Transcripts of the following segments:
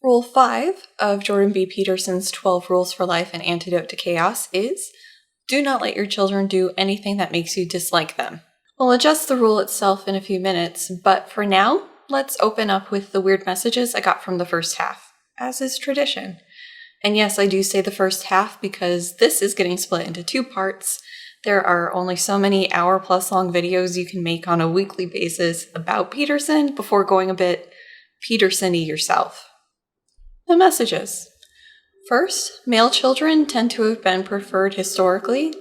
Rule 5 of Jordan B. Peterson's 12 Rules for Life and Antidote to Chaos is, do not let your children do anything that makes you dislike them. We'll adjust the rule itself in a few minutes, but for now, let's open up with the weird messages I got from the first half, as is tradition. And yes, I do say the first half because this is getting split into 2 parts. There are only so many hour-plus long videos you can make on a weekly basis about Peterson before going a bit Peterson-y yourself. The messages. First, male children tend to have been preferred historically,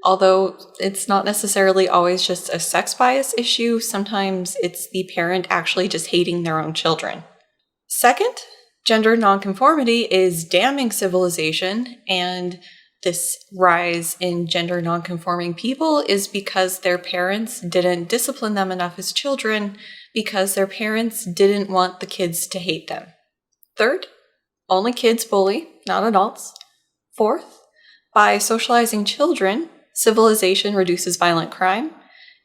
although it's not necessarily always just a sex bias issue. Sometimes it's the parent actually just hating their own children. Second, gender nonconformity is damning civilization, and this rise in gender nonconforming people is because their parents didn't discipline them enough as children, because their parents didn't want the kids to hate them. Third, only kids bully, not adults. Fourth, by socializing children, civilization reduces violent crime.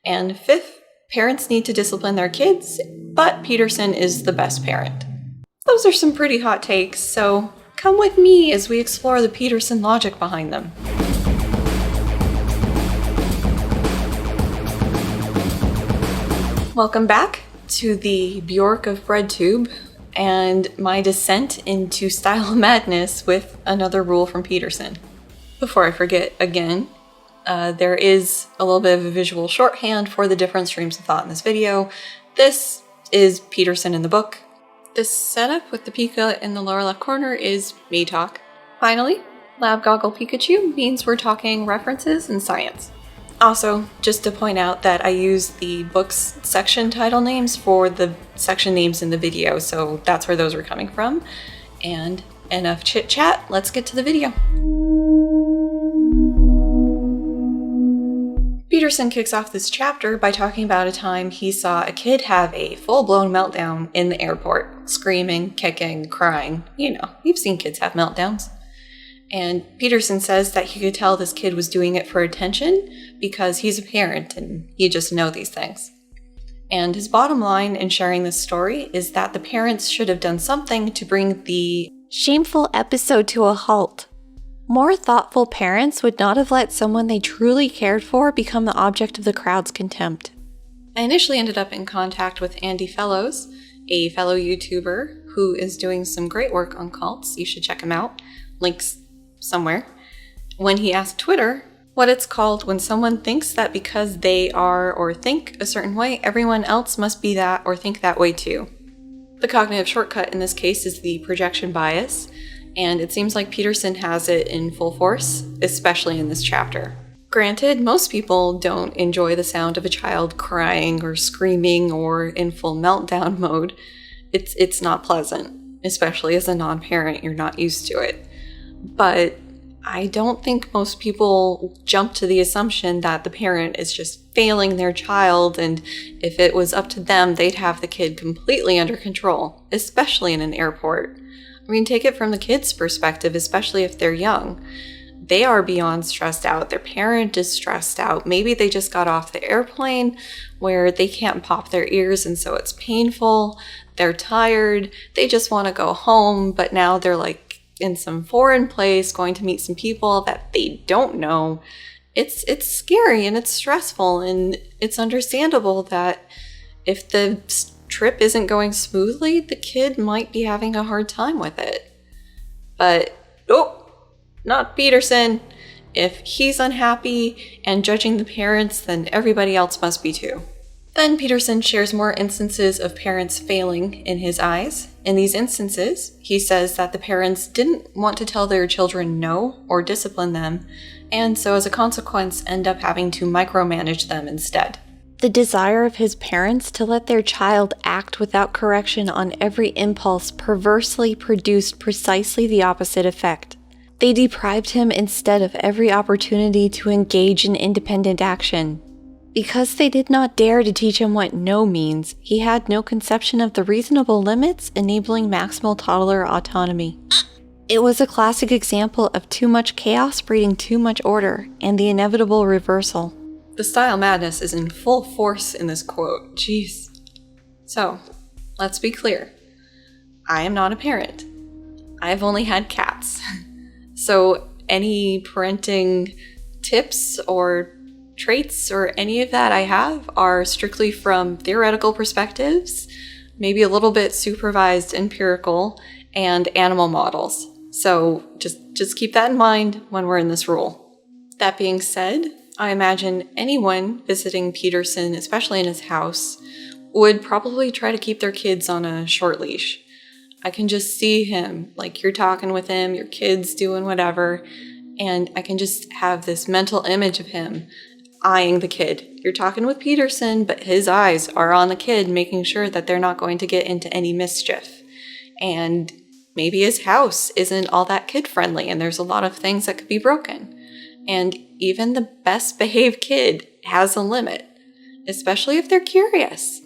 And fifth, parents need to discipline their kids, but Peterson is the best parent. Those are some pretty hot takes, so come with me as we explore the Peterson logic behind them. Welcome back to the Bjork of BreadTube and my descent into style madness with another rule from Peterson. Before I forget again, there is a little bit of a visual shorthand for the different streams of thought in this video. This is Peterson in the book. This setup with the Pika in the lower left corner is me talk. Finally, Lab Goggle Pikachu means we're talking references and science. Also, just to point out that I use the book's section title names for the section names in the video, so that's where those are coming from. And enough chit chat, let's get to the video. Peterson kicks off this chapter by talking about a time he saw a kid have a full-blown meltdown in the airport, screaming, kicking, crying. You know, you've seen kids have meltdowns. And Peterson says that he could tell this kid was doing it for attention because he's a parent and you just know these things. And his bottom line in sharing this story is that the parents should have done something to bring the shameful episode to a halt. More thoughtful parents would not have let someone they truly cared for become the object of the crowd's contempt. I initially ended up in contact with Andy Fellows, a fellow YouTuber who is doing some great work on cults. You should check him out. Links somewhere. When he asked Twitter what it's called when someone thinks that because they are or think a certain way, everyone else must be that or think that way too. The cognitive shortcut in this case is the projection bias, and it seems like Peterson has it in full force, especially in this chapter. Granted, most people don't enjoy the sound of a child crying or screaming or in full meltdown mode. It's not pleasant, especially as a non-parent, you're not used to it. But I don't think most people jump to the assumption that the parent is just failing their child, and if it was up to them, they'd have the kid completely under control, especially in an airport. I mean, take it from the kid's perspective, especially if they're young. They are beyond stressed out. Their parent is stressed out. Maybe they just got off the airplane where they can't pop their ears and so it's painful. They're tired. They just want to go home, but now they're like in some foreign place, going to meet some people that they don't know. It's scary and it's stressful, and it's understandable that if the trip isn't going smoothly, the kid might be having a hard time with it. But not Peterson. If he's unhappy and judging the parents, then everybody else must be too. Then Peterson shares more instances of parents failing in his eyes. In these instances, he says that the parents didn't want to tell their children no or discipline them, and so as a consequence end up having to micromanage them instead. The desire of his parents to let their child act without correction on every impulse perversely produced precisely the opposite effect. They deprived him instead of every opportunity to engage in independent action. Because they did not dare to teach him what no means, he had no conception of the reasonable limits enabling maximal toddler autonomy. It was a classic example of too much chaos breeding too much order, and the inevitable reversal. The style madness is in full force in this quote. Jeez. So, let's be clear. I am not a parent. I've only had cats. So any parenting tips or traits or any of that I have are strictly from theoretical perspectives, maybe a little bit supervised empirical, and animal models. So just keep that in mind when we're in this rule. That being said, I imagine anyone visiting Peterson, especially in his house, would probably try to keep their kids on a short leash. I can just see him, like you're talking with him, your kid's doing whatever, and I can just have this mental image of him eyeing the kid. You're talking with Peterson, but his eyes are on the kid, making sure that they're not going to get into any mischief. And maybe his house isn't all that kid-friendly, and there's a lot of things that could be broken. And even the best behaved kid has a limit, especially if they're curious.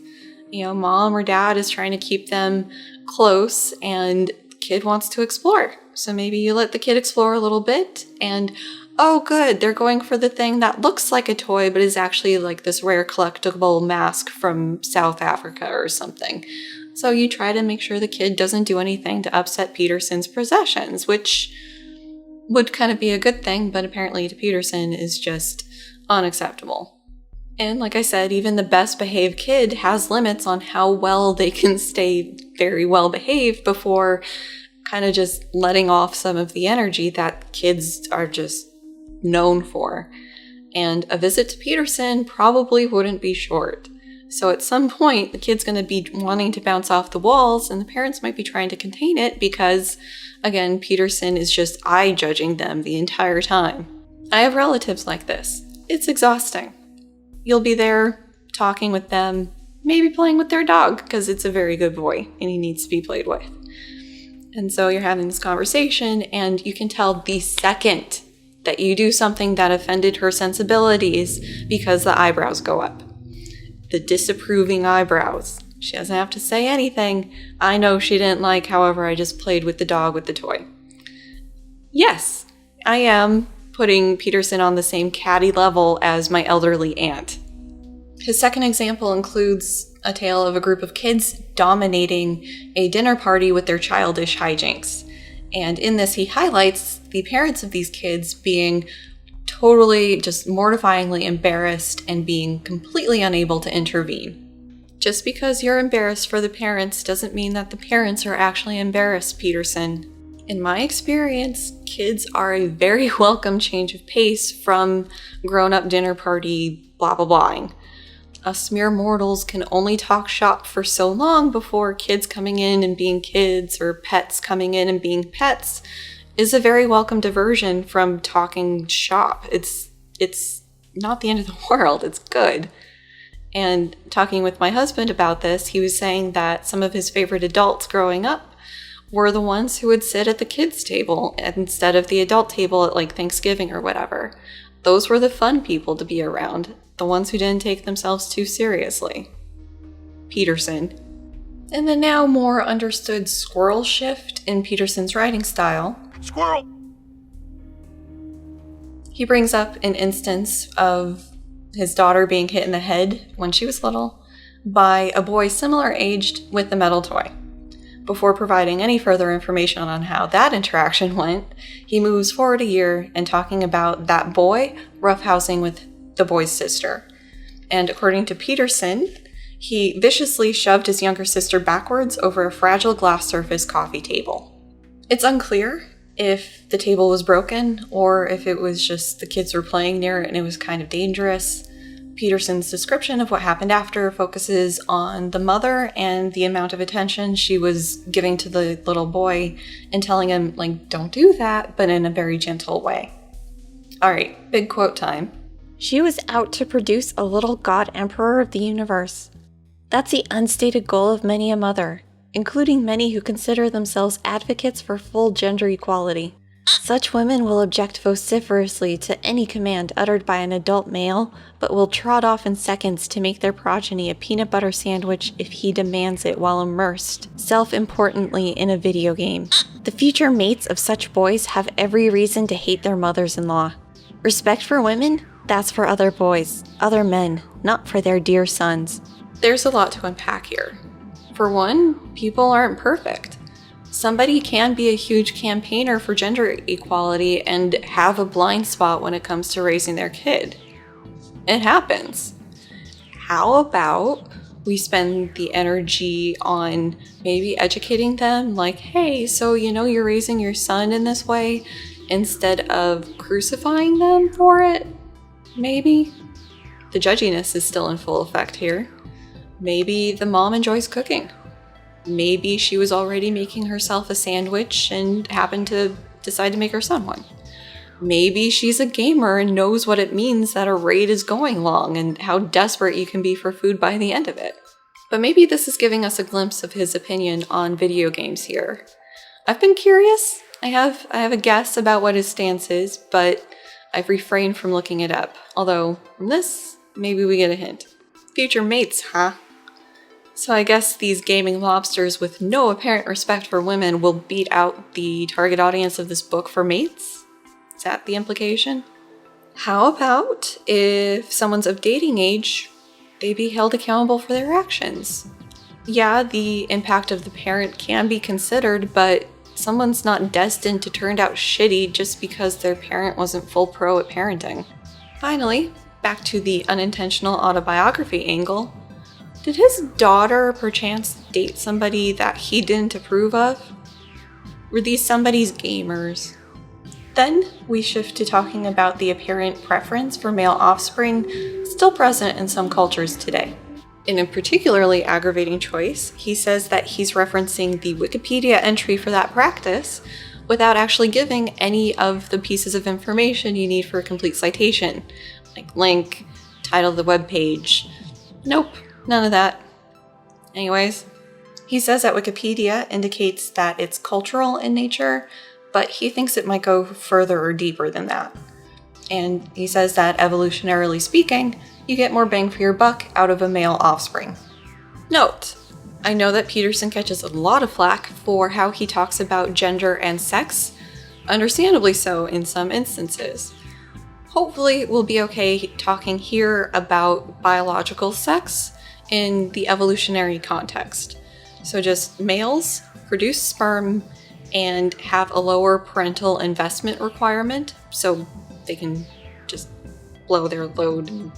You know, mom or dad is trying to keep them close and the kid wants to explore. So maybe you let the kid explore a little bit and, oh good, they're going for the thing that looks like a toy but is actually like this rare collectible mask from South Africa or something. So you try to make sure the kid doesn't do anything to upset Peterson's possessions, which would kind of be a good thing, but apparently to Peterson is just unacceptable. And like I said, even the best behaved kid has limits on how well they can stay very well behaved before kind of just letting off some of the energy that kids are just known for. And a visit to Peterson probably wouldn't be short. So at some point, the kid's going to be wanting to bounce off the walls, and the parents might be trying to contain it because, again, Peterson is just eye-judging them the entire time. I have relatives like this. It's exhausting. You'll be there talking with them, maybe playing with their dog, because it's a very good boy and he needs to be played with. And so you're having this conversation, and you can tell the second that you do something that offended her sensibilities because the eyebrows go up. The disapproving eyebrows. She doesn't have to say anything. I know she didn't like, however, I just played with the dog with the toy. Yes, I am putting Peterson on the same catty level as my elderly aunt. His second example includes a tale of a group of kids dominating a dinner party with their childish hijinks. And in this, he highlights the parents of these kids being totally just mortifyingly embarrassed and being completely unable to intervene. Just because you're embarrassed for the parents doesn't mean that the parents are actually embarrassed, Peterson. In my experience, kids are a very welcome change of pace from grown-up dinner party blah blah blahing. Us mere mortals can only talk shop for so long before kids coming in and being kids or pets coming in and being pets is a very welcome diversion from talking shop. It's not the end of the world. It's good. And talking with my husband about this, he was saying that some of his favorite adults growing up were the ones who would sit at the kids' table instead of the adult table at like Thanksgiving or whatever. Those were the fun people to be around, the ones who didn't take themselves too seriously. Peterson. In the now more understood squirrel shift in Peterson's writing style, Squirrel! He brings up an instance of his daughter being hit in the head when she was little by a boy similar aged with the metal toy. Before providing any further information on how that interaction went, he moves forward a year and talking about that boy roughhousing with the boy's sister. And according to Peterson, he viciously shoved his younger sister backwards over a fragile glass surface coffee table. It's unclear if the table was broken or if it was just the kids were playing near it and it was kind of dangerous. Peterson's description of what happened after focuses on the mother and the amount of attention she was giving to the little boy and telling him, like, don't do that, but in a very gentle way. All right, big quote time. She was out to produce a little god emperor of the universe. That's the unstated goal of many a mother, including many who consider themselves advocates for full gender equality. Such women will object vociferously to any command uttered by an adult male, but will trot off in seconds to make their progeny a peanut butter sandwich if he demands it while immersed, self-importantly, in a video game. The future mates of such boys have every reason to hate their mothers-in-law. Respect for women? That's for other boys, other men, not for their dear sons. There's a lot to unpack here. For one, people aren't perfect. Somebody can be a huge campaigner for gender equality and have a blind spot when it comes to raising their kid. It happens. How about we spend the energy on maybe educating them, like, hey, so you're raising your son in this way, instead of crucifying them for it? Maybe. The judginess is still in full effect here. Maybe the mom enjoys cooking. Maybe she was already making herself a sandwich and happened to decide to make her son one. Maybe she's a gamer and knows what it means that a raid is going long and how desperate you can be for food by the end of it. But maybe this is giving us a glimpse of his opinion on video games here. I've been curious. I have a guess about what his stance is, but I've refrained from looking it up. Although, from this, maybe we get a hint. Future mates, huh? So I guess these gaming lobsters with no apparent respect for women will beat out the target audience of this book for mates? Is that the implication? How about if someone's of dating age, they be held accountable for their actions? Yeah, the impact of the parent can be considered, but someone's not destined to turn out shitty just because their parent wasn't full pro at parenting. Finally, back to the unintentional autobiography angle. Did his daughter perchance date somebody that he didn't approve of? Were these somebody's gamers? Then we shift to talking about the apparent preference for male offspring still present in some cultures today. In a particularly aggravating choice, he says that he's referencing the Wikipedia entry for that practice without actually giving any of the pieces of information you need for a complete citation, like link, title of the web page. Nope. None of that. Anyways, he says that Wikipedia indicates that it's cultural in nature, but he thinks it might go further or deeper than that. And he says that evolutionarily speaking, you get more bang for your buck out of a male offspring. Note, I know that Peterson catches a lot of flack for how he talks about gender and sex, understandably so in some instances. Hopefully we'll be okay talking here about biological sex in the evolutionary context. So just males produce sperm and have a lower parental investment requirement, so they can just blow their load and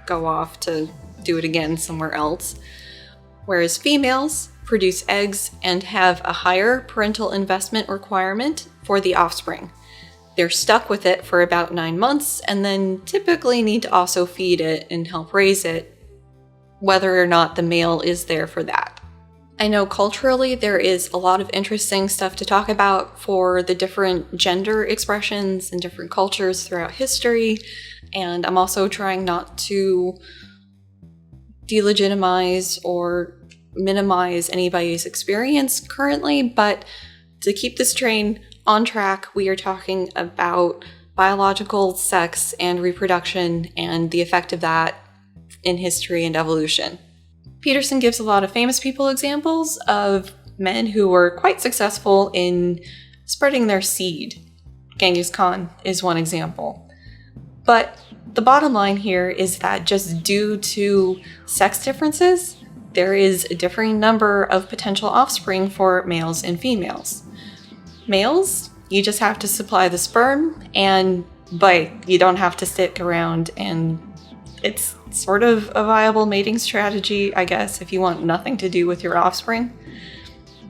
go off to do it again somewhere else. Whereas females produce eggs and have a higher parental investment requirement for the offspring. They're stuck with it for about 9 months and then typically need to also feed it and help raise it, whether or not the male is there for that. I know culturally there is a lot of interesting stuff to talk about for the different gender expressions in different cultures throughout history, and I'm also trying not to delegitimize or minimize anybody's experience currently, but to keep this train on track, we are talking about biological sex and reproduction and the effect of that in history and evolution. Peterson gives a lot of famous people examples of men who were quite successful in spreading their seed. Genghis Khan is one example. But the bottom line here is that just due to sex differences, there is a differing number of potential offspring for males and females. Males, you just have to supply the sperm, but you don't have to stick around, and it's sort of a viable mating strategy, I guess, if you want nothing to do with your offspring.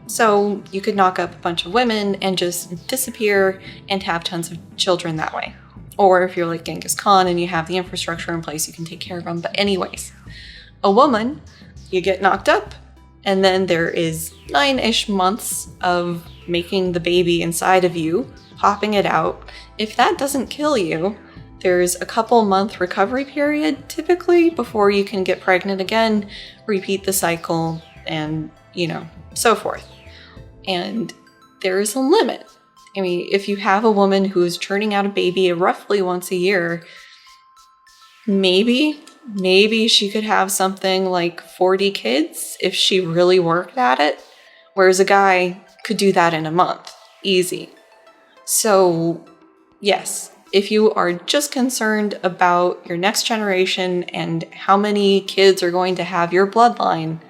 So you could knock up a bunch of women and just disappear and have tons of children that way. Or if you're like Genghis Khan and you have the infrastructure in place, you can take care of them. But anyways, a woman, you get knocked up, and then there is 9-ish months of making the baby inside of you, popping it out. If that doesn't kill you, there's a couple month recovery period typically before you can get pregnant again, repeat the cycle, and so forth. And there is a limit. I mean, if you have a woman who's churning out a baby roughly once a year, maybe she could have something like 40 kids if she really worked at it, whereas a guy could do that in a month, easy. So, yes, if you are just concerned about your next generation and how many kids are going to have your bloodline,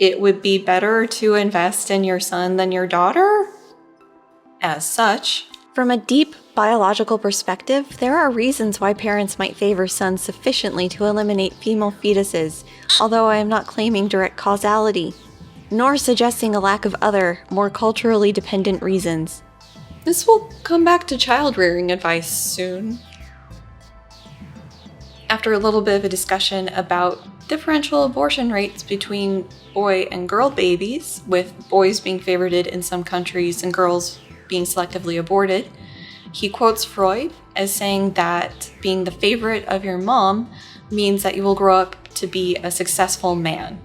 it would be better to invest in your son than your daughter? As such, From a deep biological perspective, there are reasons why parents might favor sons sufficiently to eliminate female fetuses, although I am not claiming direct causality, nor suggesting a lack of other, more culturally dependent reasons. this will come back to child rearing advice soon. After a little bit of a discussion about differential abortion rates between boy and girl babies, with boys being favorited in some countries and girls being selectively aborted, he quotes Freud as saying that being the favorite of your mom means that you will grow up to be a successful man.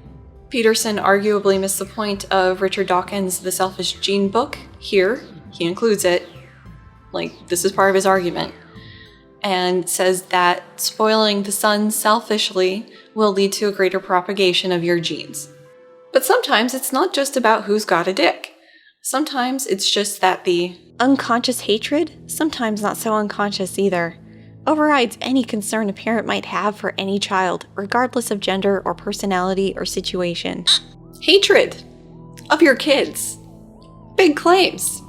Peterson arguably missed the point of Richard Dawkins' The Selfish Gene book. Here, he includes it, like this is part of his argument, and says that spoiling the son selfishly will lead to a greater propagation of your genes. But sometimes it's not just about who's got a dick. Sometimes it's just that the Unconscious hatred, sometimes not so unconscious either, overrides any concern a parent might have for any child, regardless of gender or personality or situation. hatred of your kids. Big claims.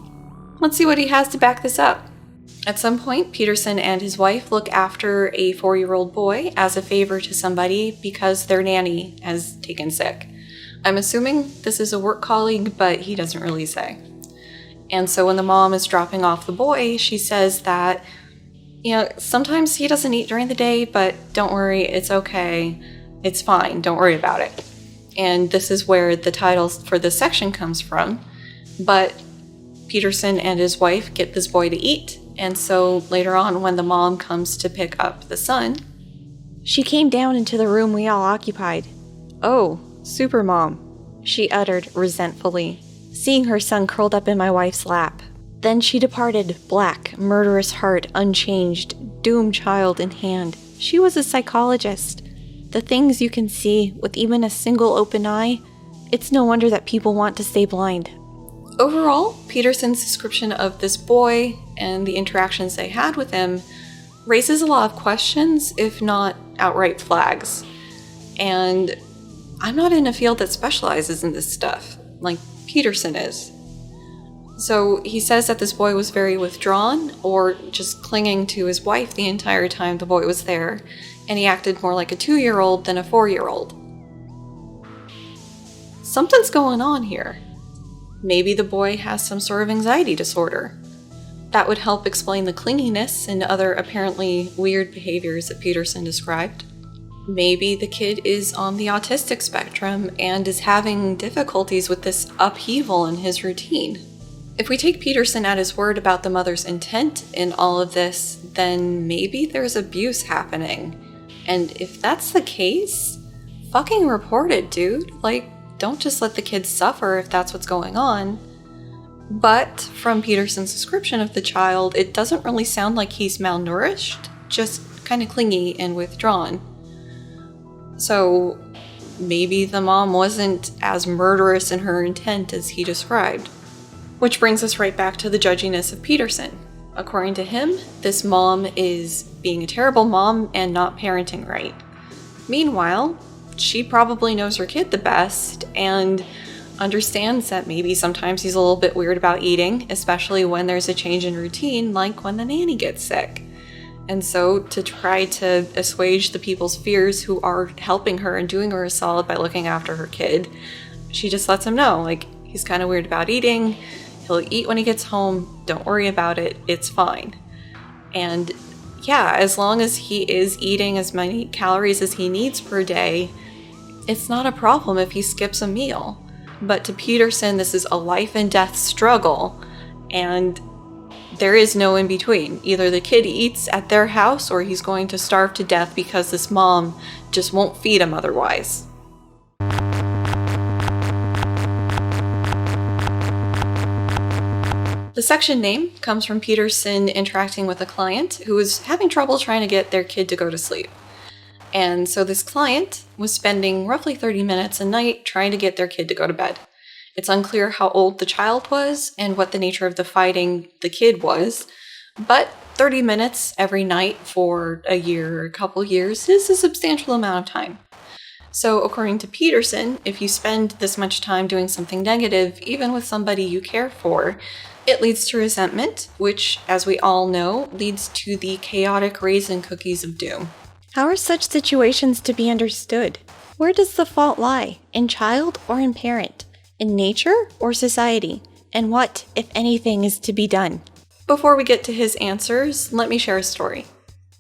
Let's see what he has to back this up. At some point, Peterson and his wife look after a 4-year-old boy as a favor to somebody because their nanny has taken sick. I'm assuming this is a work colleague, but he doesn't really say. And so when the mom is dropping off the boy, she says that, sometimes he doesn't eat during the day, but don't worry, it's okay. It's fine, don't worry about it. And this is where the title for this section comes from. But Peterson and his wife get this boy to eat, and so later on when the mom comes to pick up the son, She came down into the room we all occupied. "Oh, supermom," she uttered resentfully, seeing her son curled up in my wife's lap. Then she departed, black, murderous heart unchanged, doomed child in hand. She was a psychologist. The things you can see with even a single open eye, it's no wonder that people want to stay blind. overall, Peterson's description of this boy and the interactions they had with him raises a lot of questions, if not outright flags. And I'm not in a field that specializes in this stuff, like Peterson is. So he says that this boy was very withdrawn, or just clinging to his wife the entire time the boy was there, and he acted more like a 2-year-old than a 4-year-old. Something's going on here. Maybe the boy has some sort of anxiety disorder. That would help explain the clinginess and other apparently weird behaviors that Peterson described. Maybe the kid is on the autistic spectrum and is having difficulties with this upheaval in his routine. If we take Peterson at his word about the mother's intent in all of this, then maybe there's abuse happening. And if that's the case, fucking report it, dude. Don't just let the kid suffer if that's what's going on. But from Peterson's description of the child, it doesn't really sound like he's malnourished, just kind of clingy and withdrawn. So maybe the mom wasn't as murderous in her intent as he described. Which brings us right back to the judginess of Peterson. According to him, this mom is being a terrible mom and not parenting right. Meanwhile, she probably knows her kid the best and understands that maybe sometimes he's a little bit weird about eating, especially when there's a change in routine, like when the nanny gets sick. And so to try to assuage the people's fears who are helping her and doing her a solid by looking after her kid, she just lets him know, he's kind of weird about eating. He'll eat when he gets home. Don't worry about it. It's fine. And yeah, as long as he is eating as many calories as he needs per day, it's not a problem if he skips a meal. But to Peterson, this is a life and death struggle, and there is no in between. Either the kid eats at their house or he's going to starve to death because this mom just won't feed him otherwise. The section name comes from Peterson interacting with a client who was having trouble trying to get their kid to go to sleep. And so this client was spending roughly 30 minutes a night trying to get their kid to go to bed. It's unclear how old the child was and what the nature of the fighting the kid was, but 30 minutes every night for a year or a couple years is a substantial amount of time. So according to Peterson, if you spend this much time doing something negative, even with somebody you care for, it leads to resentment, which, as we all know, leads to the chaotic raisin cookies of doom. How are such situations to be understood? Where does the fault lie? In child or in parent? In nature or society? And what, if anything, is to be done? Before we get to his answers, let me share a story.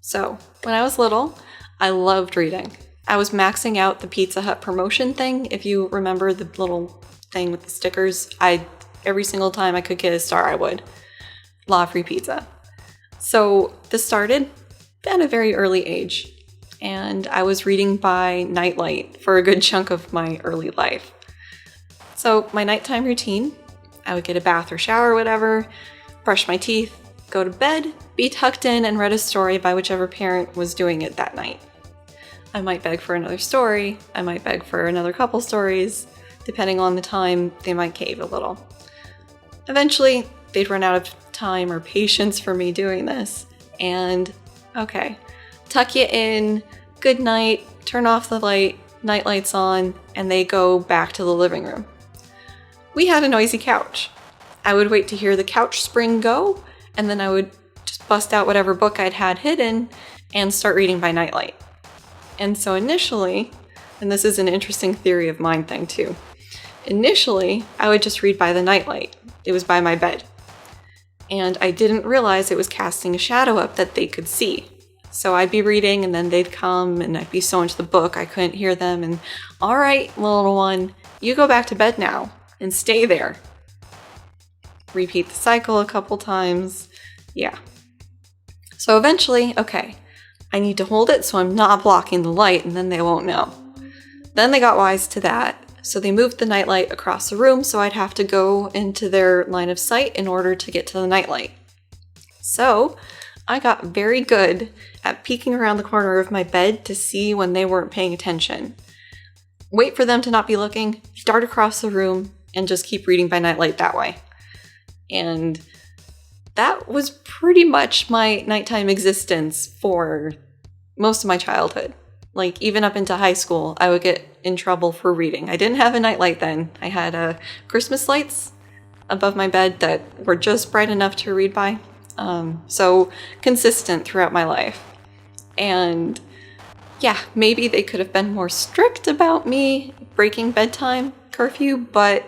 So, when I was little, I loved reading. I was maxing out the Pizza Hut promotion thing. If you remember the little thing with the stickers, every single time I could get a star, I would. Law free pizza. So this started at a very early age, and I was reading by nightlight for a good chunk of my early life. So my nighttime routine, I would get a bath or shower or whatever, brush my teeth, go to bed, be tucked in, and read a story by whichever parent was doing it that night. I might beg for another story, I might beg for another couple stories. Depending on the time, they might cave a little. Eventually, they'd run out of time or patience for me doing this. And, okay, tuck you in, good night, turn off the night lights on, and they go back to the living room. We had a noisy couch. I would wait to hear the couch spring go, and then I would just bust out whatever book I'd had hidden and start reading by nightlight. And so initially, and this is an interesting theory of mine thing too, initially I would just read by the nightlight. It was by my bed. And I didn't realize it was casting a shadow up that they could see. So I'd be reading and then they'd come and I'd be so into the book I couldn't hear them and, all right, little one, you go back to bed now and stay there. Repeat the cycle a couple times. Yeah. So eventually, okay, I need to hold it so I'm not blocking the light and then they won't know. Then they got wise to that. So they moved the nightlight across the room so I'd have to go into their line of sight in order to get to the nightlight. So I got very good at peeking around the corner of my bed to see when they weren't paying attention. Wait for them to not be looking, dart across the room, and just keep reading by nightlight that way. And that was pretty much my nighttime existence for most of my childhood. Like, even up into high school, I would get in trouble for reading. I didn't have a nightlight then. I had Christmas lights above my bed that were just bright enough to read by. So consistent throughout my life. And yeah, maybe they could have been more strict about me breaking bedtime curfew, but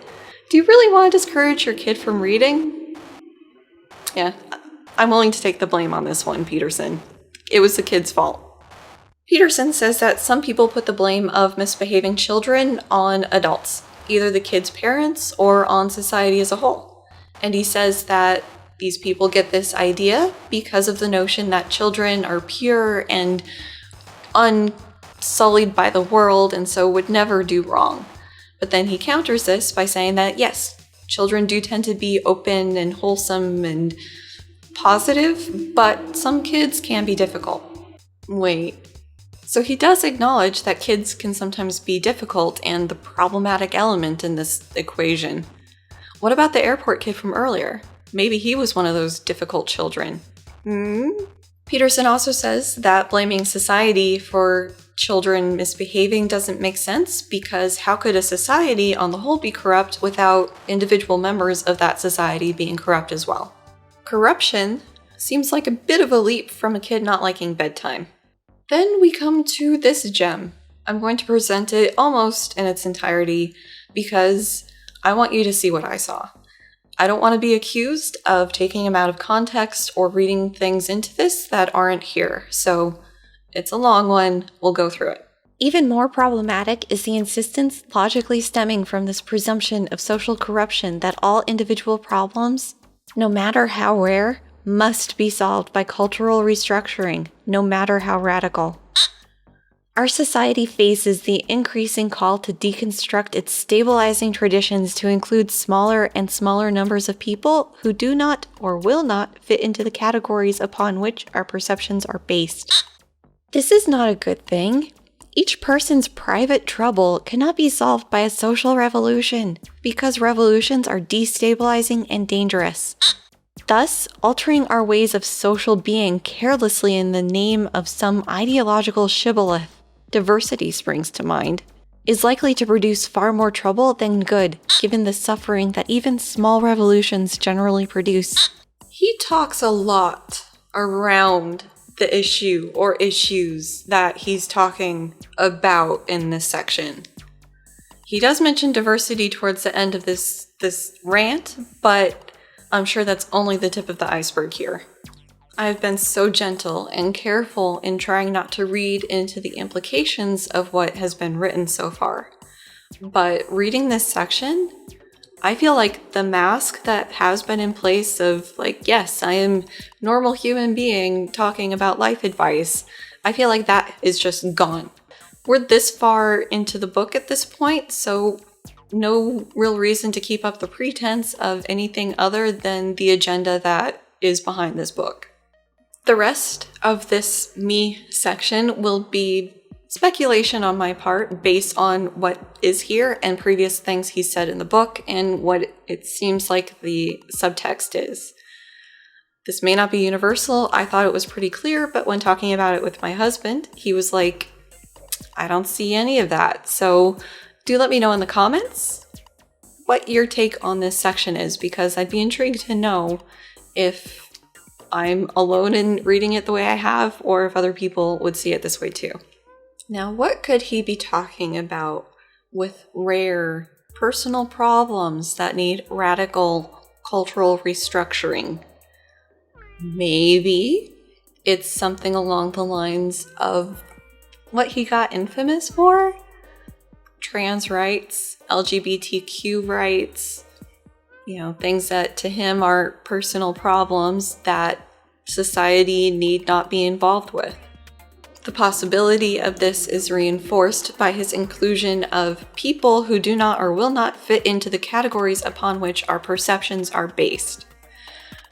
do you really want to discourage your kid from reading? Yeah, I'm willing to take the blame on this one, Peterson. It was the kid's fault. Peterson says that some people put the blame of misbehaving children on adults, either the kids' parents or on society as a whole. And he says that these people get this idea because of the notion that children are pure and unsullied by the world and so would never do wrong. But then he counters this by saying that, yes, children do tend to be open and wholesome and positive, but some kids can be difficult. Wait. So he does acknowledge that kids can sometimes be difficult and the problematic element in this equation. What about the airport kid from earlier? Maybe he was one of those difficult children. Peterson also says that blaming society for children misbehaving doesn't make sense because how could a society on the whole be corrupt without individual members of that society being corrupt as well? Corruption seems like a bit of a leap from a kid not liking bedtime. Then we come to this gem. I'm going to present it almost in its entirety because I want you to see what I saw. I don't want to be accused of taking them out of context or reading things into this that aren't here. So it's a long one. We'll go through it. Even more problematic is the insistence logically stemming from this presumption of social corruption that all individual problems, no matter how rare, must be solved by cultural restructuring, no matter how radical. Our society faces the increasing call to deconstruct its stabilizing traditions to include smaller and smaller numbers of people who do not or will not fit into the categories upon which our perceptions are based. This is not a good thing. Each person's private trouble cannot be solved by a social revolution because revolutions are destabilizing and dangerous. Thus, altering our ways of social being carelessly in the name of some ideological shibboleth, diversity springs to mind, is likely to produce far more trouble than good, given the suffering that even small revolutions generally produce. He talks a lot around the issue or issues that he's talking about in this section. He does mention diversity towards the end of this rant, but I'm sure that's only the tip of the iceberg here. I've been so gentle and careful in trying not to read into the implications of what has been written so far. But reading this section, I feel like the mask that has been in place of, like, yes, I am normal human being talking about life advice, I feel like that is just gone. We're this far into the book at this point, so no real reason to keep up the pretense of anything other than the agenda that is behind this book. The rest of this me section will be speculation on my part based on what is here and previous things he said in the book and what it seems like the subtext is. This may not be universal. I thought it was pretty clear, but when talking about it with my husband, he was like, I don't see any of that. So do let me know in the comments what your take on this section is, because I'd be intrigued to know if I'm alone in reading it the way I have, or if other people would see it this way too. Now, what could he be talking about with rare personal problems that need radical cultural restructuring? Maybe it's something along the lines of what he got infamous for? Trans rights, LGBTQ rights, things that to him are personal problems that society need not be involved with. The possibility of this is reinforced by his inclusion of people who do not or will not fit into the categories upon which our perceptions are based.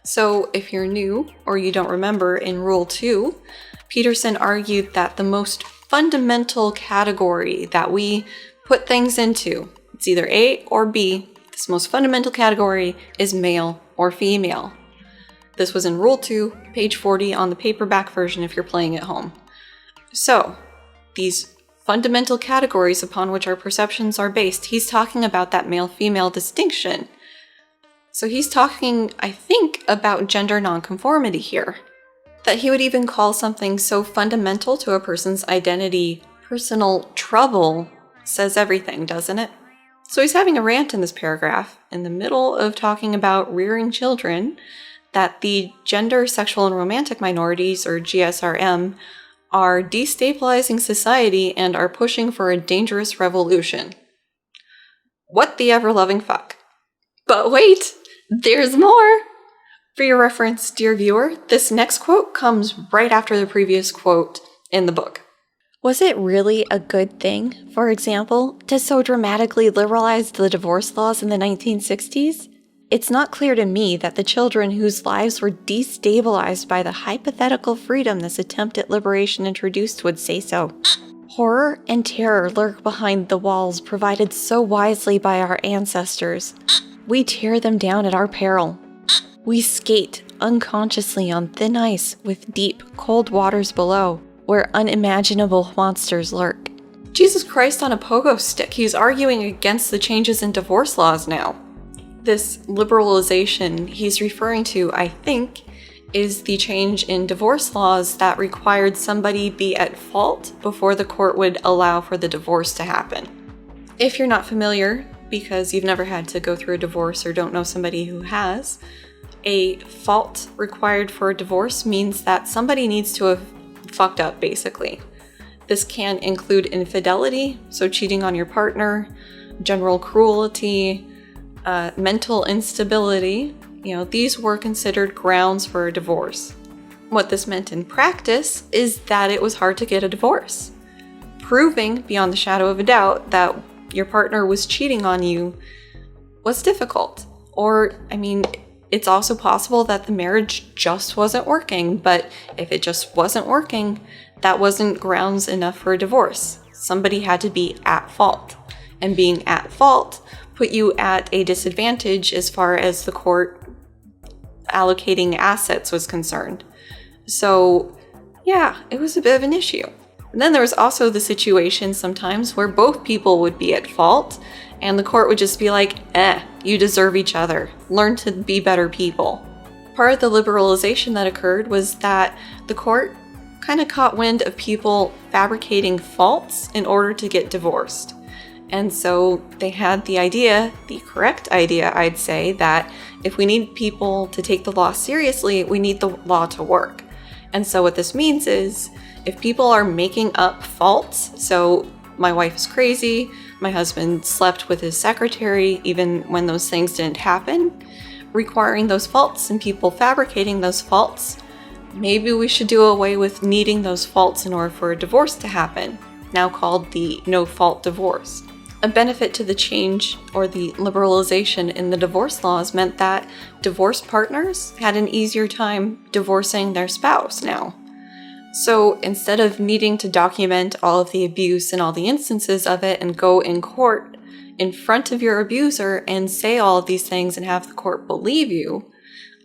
So if you're new or you don't remember, in Rule 2, Peterson argued that the most fundamental category that we put things into, it's either A or B. This most fundamental category is male or female. This was in Rule 2, page 40 on the paperback version if you're playing at home. So, these fundamental categories upon which our perceptions are based, he's talking about that male-female distinction. So he's talking, I think, about gender nonconformity here. That he would even call something so fundamental to a person's identity personal trouble says everything, doesn't it? So he's having a rant in this paragraph, in the middle of talking about rearing children, that the gender, sexual, and romantic minorities, or GSRM, are destabilizing society and are pushing for a dangerous revolution. What the ever-loving fuck? But wait, there's more! For your reference, dear viewer, this next quote comes right after the previous quote in the book. Was it really a good thing, for example, to so dramatically liberalize the divorce laws in the 1960s? It's not clear to me that the children whose lives were destabilized by the hypothetical freedom this attempt at liberation introduced would say so. Horror and terror lurk behind the walls provided so wisely by our ancestors. We tear them down at our peril. We skate unconsciously on thin ice with deep, cold waters below, where unimaginable monsters lurk. Jesus Christ on a pogo stick, he's arguing against the changes in divorce laws now. This liberalization he's referring to, I think, is the change in divorce laws that required somebody be at fault before the court would allow for the divorce to happen. If you're not familiar, because you've never had to go through a divorce or don't know somebody who has, a fault required for a divorce means that somebody needs to have fucked up, basically. This can include infidelity, so cheating on your partner, general cruelty, mental instability. These were considered grounds for a divorce. What this meant in practice is that it was hard to get a divorce. Proving beyond the shadow of a doubt that your partner was cheating on you was difficult. Or, it's also possible that the marriage just wasn't working, but if it just wasn't working, that wasn't grounds enough for a divorce. Somebody had to be at fault. And being at fault put you at a disadvantage as far as the court allocating assets was concerned. So, yeah, it was a bit of an issue. And then there was also the situation sometimes where both people would be at fault, and the court would just be like, you deserve each other. Learn to be better people. Part of the liberalization that occurred was that the court kind of caught wind of people fabricating faults in order to get divorced. And so they had the idea, the correct idea, I'd say, that if we need people to take the law seriously, we need the law to work. And so what this means is, if people are making up faults, so my wife is crazy, my husband slept with his secretary even when those things didn't happen, requiring those faults and people fabricating those faults, maybe we should do away with needing those faults in order for a divorce to happen, now called the no-fault divorce. A benefit to the change or the liberalization in the divorce laws meant that divorced partners had an easier time divorcing their spouse now. So instead of needing to document all of the abuse and all the instances of it and go in court in front of your abuser and say all of these things and have the court believe you,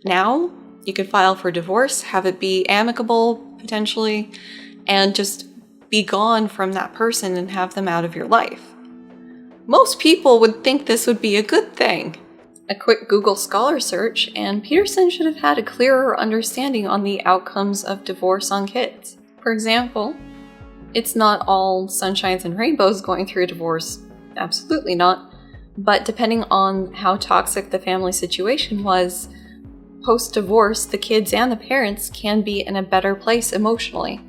now you can file for divorce, have it be amicable potentially, and just be gone from that person and have them out of your life. Most people would think this would be a good thing. A quick Google Scholar search, and Peterson should have had a clearer understanding on the outcomes of divorce on kids. For example, it's not all sunshines and rainbows going through a divorce. Absolutely not. But depending on how toxic the family situation was, post-divorce, the kids and the parents can be in a better place emotionally.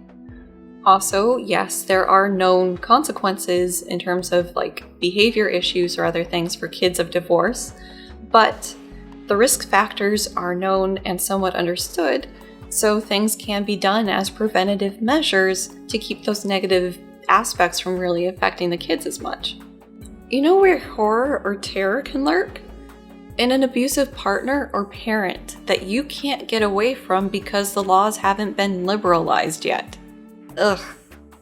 Also, yes, there are known consequences in terms of behavior issues or other things for kids of divorce, but the risk factors are known and somewhat understood, so things can be done as preventative measures to keep those negative aspects from really affecting the kids as much. You know where horror or terror can lurk? In an abusive partner or parent that you can't get away from because the laws haven't been liberalized yet. Ugh.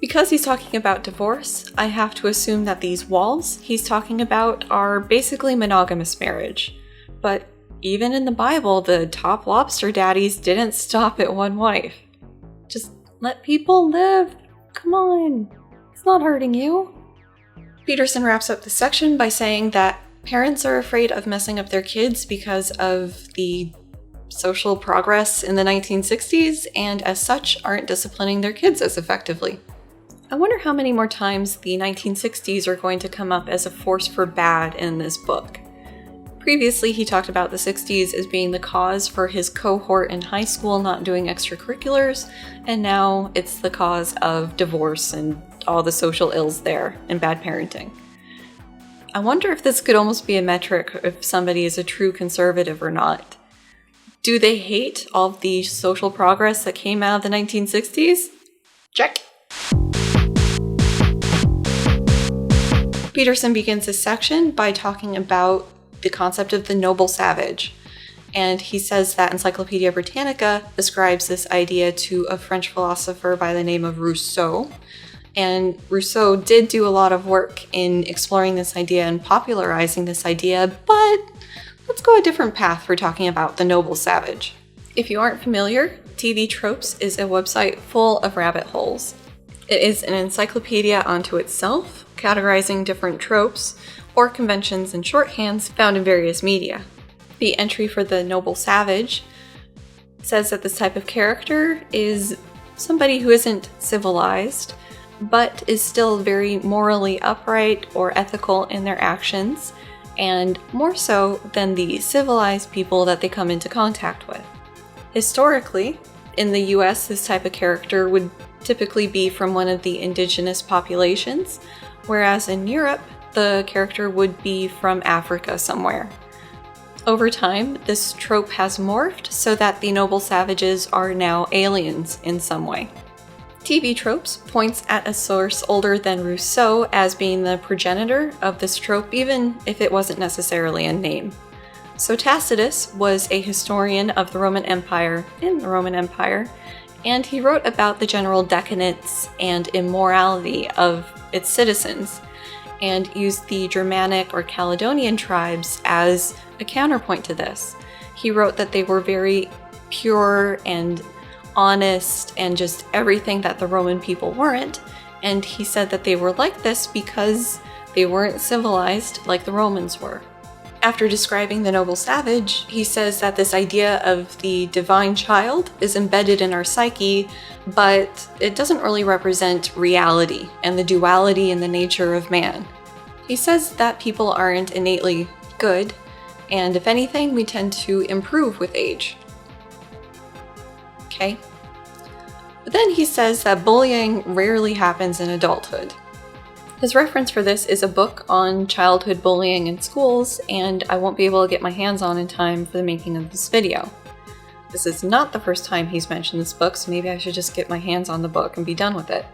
Because he's talking about divorce, I have to assume that these walls he's talking about are basically monogamous marriage. But even in the Bible, the top lobster daddies didn't stop at one wife. Just let people live. Come on. It's not hurting you. Peterson wraps up the section by saying that parents are afraid of messing up their kids because of the social progress in the 1960s, and as such aren't disciplining their kids as effectively. I wonder how many more times the 1960s are going to come up as a force for bad in this book. Previously, he talked about the 60s as being the cause for his cohort in high school not doing extracurriculars, and now it's the cause of divorce and all the social ills there and bad parenting. I wonder if this could almost be a metric if somebody is a true conservative or not. Do they hate all of the social progress that came out of the 1960s? Check. Peterson begins his section by talking about the concept of the Ignoble Savage. And he says that Encyclopedia Britannica ascribes this idea to a French philosopher by the name of Rousseau. And Rousseau did do a lot of work in exploring this idea and popularizing this idea, but let's go a different path for talking about the Ignoble Savage. If you aren't familiar, TV Tropes is a website full of rabbit holes. It is an encyclopedia unto itself, categorizing different tropes or conventions and shorthands found in various media. The entry for the Ignoble Savage says that this type of character is somebody who isn't civilized, but is still very morally upright or ethical in their actions, and more so than the civilized people that they come into contact with. Historically, in the US, this type of character would typically be from one of the indigenous populations, whereas in Europe, the character would be from Africa somewhere. Over time, this trope has morphed so that the Ignoble Savages are now aliens in some way. TV Tropes points at a source older than Rousseau as being the progenitor of this trope, even if it wasn't necessarily a name. So Tacitus was a historian of the Roman Empire, and he wrote about the general decadence and immorality of its citizens, and used the Germanic or Caledonian tribes as a counterpoint to this. He wrote that they were very pure and honest and just everything that the Roman people weren't, And he said that they were like this because they weren't civilized like the Romans were. After describing the Ignoble Savage, he says that this idea of the divine child is embedded in our psyche, but it doesn't really represent reality and the duality in the nature of man. He says that people aren't innately good, and if anything, we tend to improve with age. Okay? But then he says that bullying rarely happens in adulthood. His reference for this is a book on childhood bullying in schools, and I won't be able to get my hands on in time for the making of this video. This is not the first time he's mentioned this book, so maybe I should just get my hands on the book and be done with it.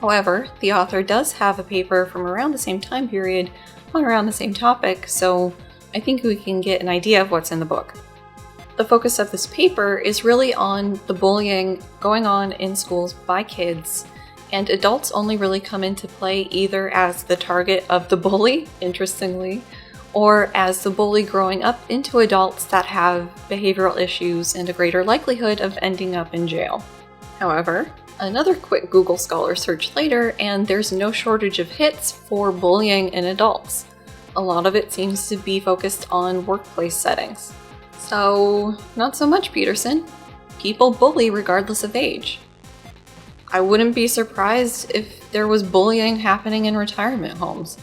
However, the author does have a paper from around the same time period on around the same topic, so I think we can get an idea of what's in the book. The focus of this paper is really on the bullying going on in schools by kids, and adults only really come into play either as the target of the bully, interestingly, or as the bully growing up into adults that have behavioral issues and a greater likelihood of ending up in jail. However, another quick Google Scholar search later, and there's no shortage of hits for bullying in adults. A lot of it seems to be focused on workplace settings. So, not so much, Peterson. People bully regardless of age. I wouldn't be surprised if there was bullying happening in retirement homes.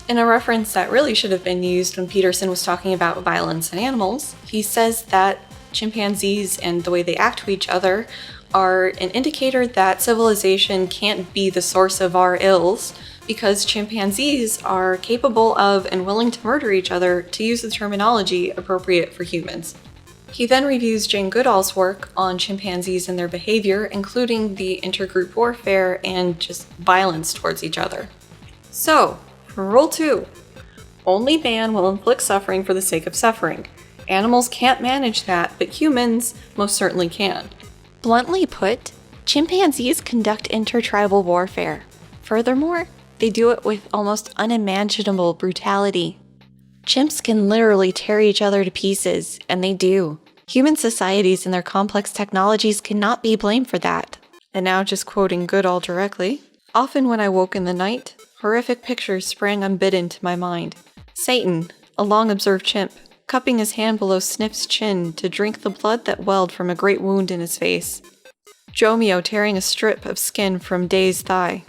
In a reference that really should have been used when Peterson was talking about violence in animals, he says that chimpanzees and the way they act to each other are an indicator that civilization can't be the source of our ills, because chimpanzees are capable of and willing to murder each other, to use the terminology appropriate for humans. He then reviews Jane Goodall's work on chimpanzees and their behavior, including the intergroup warfare and just violence towards each other. So, for Rule 2, only man will inflict suffering for the sake of suffering. Animals can't manage that, but humans most certainly can. Bluntly put, chimpanzees conduct intertribal warfare. Furthermore, they do it with almost unimaginable brutality. Chimps can literally tear each other to pieces, and they do. Human societies and their complex technologies cannot be blamed for that. And now just quoting Goodall directly, often when I woke in the night, horrific pictures sprang unbidden to my mind. Satan, a long-observed chimp, cupping his hand below Sniff's chin to drink the blood that welled from a great wound in his face. Jomeo tearing a strip of skin from Day's thigh.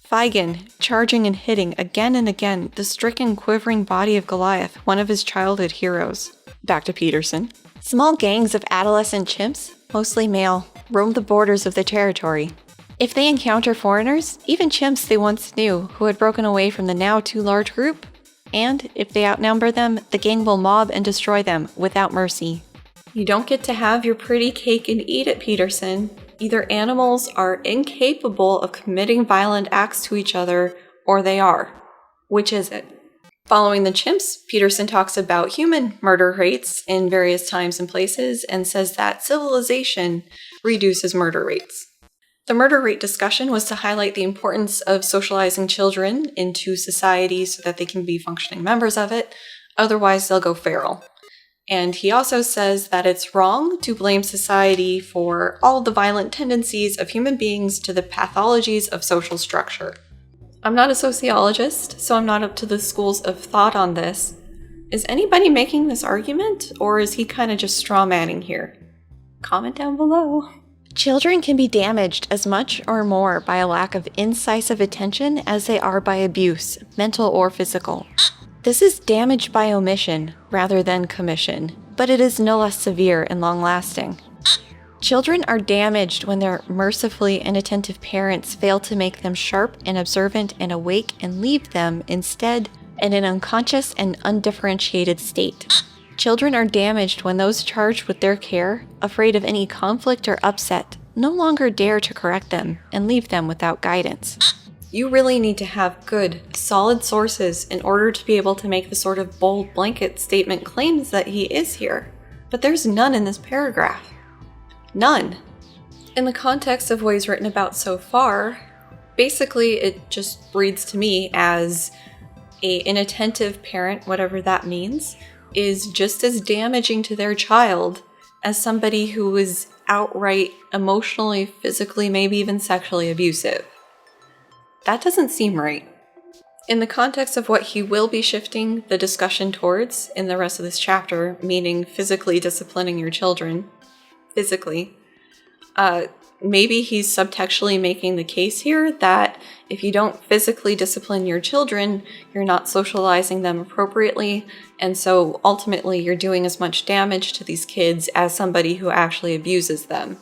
Feigen charging and hitting again and again the stricken, quivering body of Goliath, one of his childhood heroes. Back to Peterson. Small gangs of adolescent chimps, mostly male, roam the borders of the territory. If they encounter foreigners, even chimps they once knew who had broken away from the now too large group, and if they outnumber them, the gang will mob and destroy them without mercy. You don't get to have your pretty cake and eat it, Peterson. Either animals are incapable of committing violent acts to each other, or they are. Which is it? Following the chimps, Peterson talks about human murder rates in various times and places and says that civilization reduces murder rates. The murder rate discussion was to highlight the importance of socializing children into society so that they can be functioning members of it, otherwise they'll go feral. And he also says that it's wrong to blame society for all the violent tendencies of human beings to the pathologies of social structure. I'm not a sociologist, so I'm not up to the schools of thought on this. Is anybody making this argument, or is he kind of just strawmanning here? Comment down below. Children can be damaged as much or more by a lack of incisive attention as they are by abuse, mental or physical. This is damage by omission rather than commission, but it is no less severe and long-lasting. Children are damaged when their mercifully inattentive parents fail to make them sharp and observant and awake and leave them, instead, in an unconscious and undifferentiated state. Children are damaged when those charged with their care, afraid of any conflict or upset, no longer dare to correct them and leave them without guidance. You really need to have good, solid sources in order to be able to make the sort of bold blanket statement claims that he is here. But there's none in this paragraph. None. In the context of what he's written about so far, basically it just reads to me as an inattentive parent, whatever that means, is just as damaging to their child as somebody who is outright emotionally, physically, maybe even sexually abusive. That doesn't seem right. In the context of what he will be shifting the discussion towards in the rest of this chapter, meaning physically disciplining your children, maybe he's subtextually making the case here that if you don't physically discipline your children, you're not socializing them appropriately, and so ultimately you're doing as much damage to these kids as somebody who actually abuses them.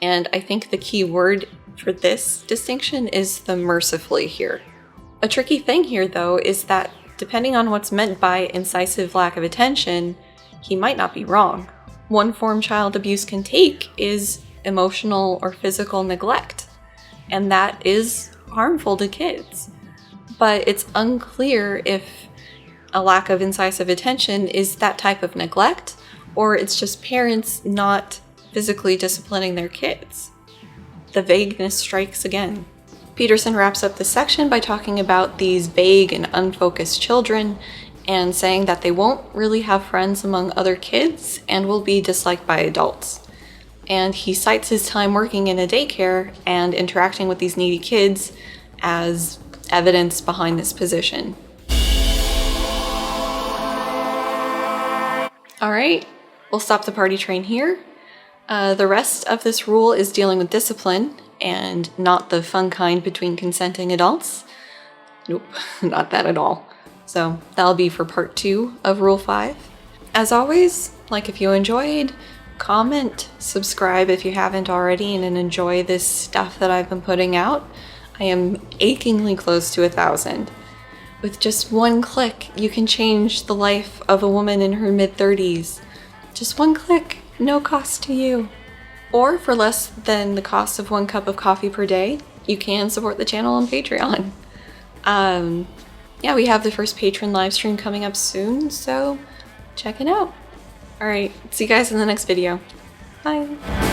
And I think the key word for this distinction is the mercifully here. A tricky thing here, though, is that depending on what's meant by incisive lack of attention, he might not be wrong. One form child abuse can take is emotional or physical neglect, and that is harmful to kids. But it's unclear if a lack of incisive attention is that type of neglect, or it's just parents not physically disciplining their kids. The vagueness strikes again. Peterson wraps up this section by talking about these vague and unfocused children and saying that they won't really have friends among other kids and will be disliked by adults. And he cites his time working in a daycare and interacting with these needy kids as evidence behind this position. Alright, we'll stop the party train here. The rest of this rule is dealing with discipline, and not the fun kind between consenting adults. Nope, not that at all. So that'll be for part 2 of Rule 5. As always, if you enjoyed, comment, subscribe if you haven't already, and enjoy this stuff that I've been putting out. I am achingly close to 1,000. With just one click, you can change the life of a woman in her mid-30s. Just one click, no cost to you. Or for less than the cost of 1 cup of coffee per day, you can support the channel on Patreon. We have the first patron live stream coming up soon, so check it out. Alright, see you guys in the next video. Bye!